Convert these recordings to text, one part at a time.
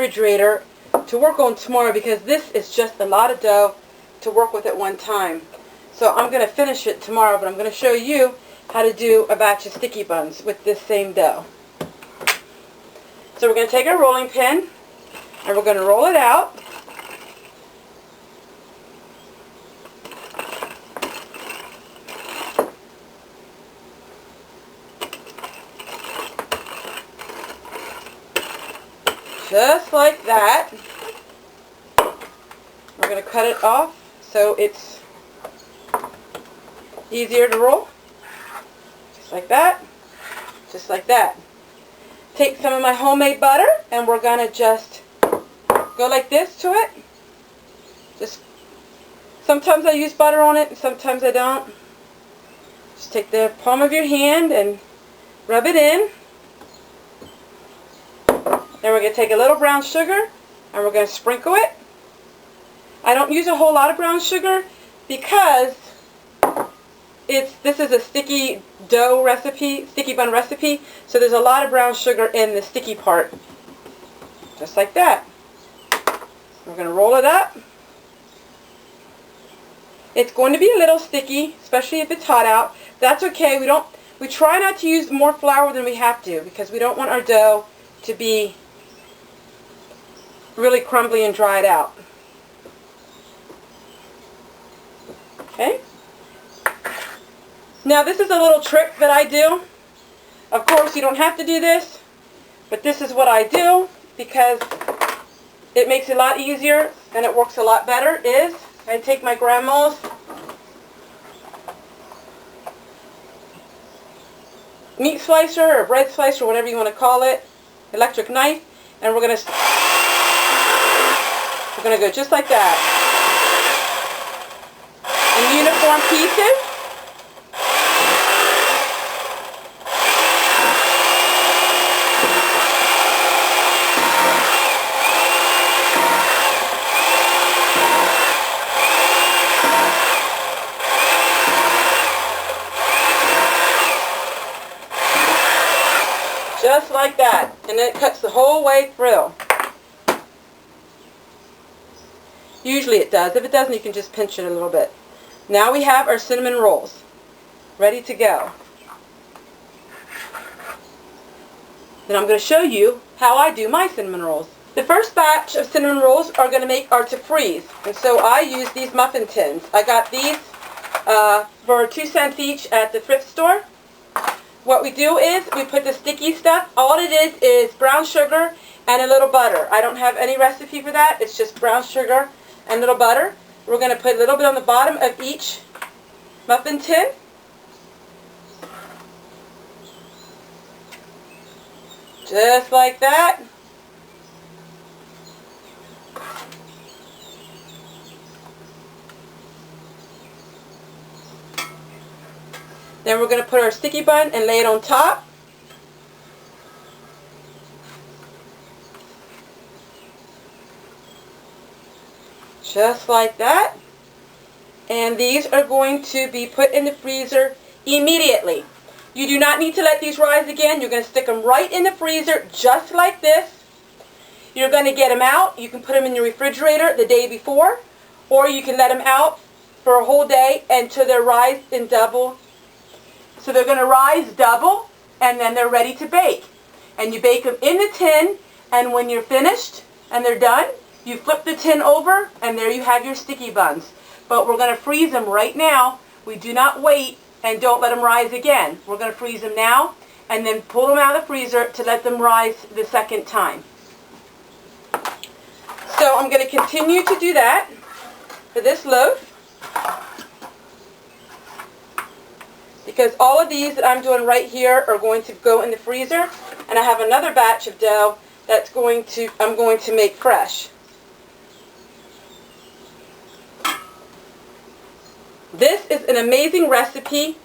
refrigerator to work on tomorrow because this is just a lot of dough to work with at one time. So I'm going to finish it tomorrow, but I'm going to show you how to do a batch of sticky buns with this same dough. So we're going to take our rolling pin and we're going to roll it out. Just like that. We're going to cut it off so it's easier to roll. Just like that. Just like that. Take some of my homemade butter and we're going to just go like this to it. Just sometimes I use butter on it and sometimes I don't. Just take the palm of your hand and rub it in. Then we're going to take a little brown sugar and we're going to sprinkle it. I don't use a whole lot of brown sugar because this is a sticky dough recipe, sticky bun recipe, so there's a lot of brown sugar in the sticky part. Just like that. We're going to roll it up. It's going to be a little sticky, especially if it's hot out. That's okay. We try not to use more flour than we have to because we don't want our dough to be really crumbly and dried out. Okay? Now this is a little trick that I do. Of course you don't have to do this, but this is what I do because it makes it a lot easier and it works a lot better. Is I take my grandma's meat slicer or bread slicer, or whatever you want to call it, electric knife, and we're going to go just like that in uniform pieces. Just like that, and then it cuts the whole way through. Usually it does. If it doesn't, you can just pinch it a little bit. Now we have our cinnamon rolls ready to go. Then I'm going to show you how I do my cinnamon rolls. The first batch of cinnamon rolls are to freeze, and so I use these muffin tins. I got these for 2 cents each at the thrift store. What we do is we put the sticky stuff. All it is brown sugar and a little butter. I don't have any recipe for that. It's just brown sugar and a little butter. We're going to put a little bit on the bottom of each muffin tin. Just like that. Then we're going to put our sticky bun and lay it on top. Just like that. And these are going to be put in the freezer immediately. You do not need to let these rise again. You're going to stick them right in the freezer just like this. You're going to get them out. You can put them in your refrigerator the day before, or you can let them out for a whole day until they're rised in double. So they're going to rise double, and then they're ready to bake. And you bake them in the tin, and when you're finished and they're done, you flip the tin over, and there you have your sticky buns. But we're going to freeze them right now. We do not wait and don't let them rise again. We're going to freeze them now, and then pull them out of the freezer to let them rise the second time. So I'm going to continue to do that for this loaf, because all of these that I'm doing right here are going to go in the freezer, and I have another batch of dough that's I'm going to make fresh. This is an amazing recipe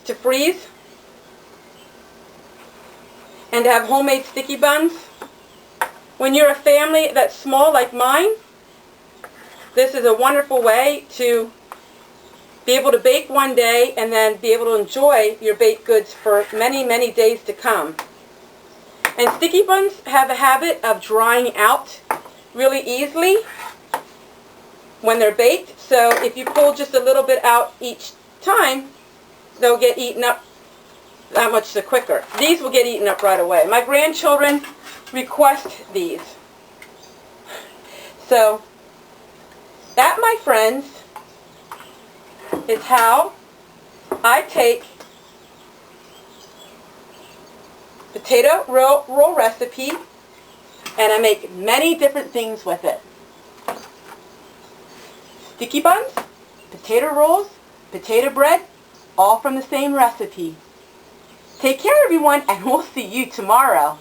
to freeze and to have homemade sticky buns. When you're a family that's small like mine, this is a wonderful way to be able to bake one day and then be able to enjoy your baked goods for many, many days to come. And sticky buns have a habit of drying out really easily when they're baked. So if you pull just a little bit out each time, they'll get eaten up that much the quicker. These will get eaten up right away. My grandchildren request these. So that, my friends, is how I take potato roll recipe and I make many different things with it. Sticky buns, potato rolls, potato bread, all from the same recipe. Take care, everyone, and we'll see you tomorrow.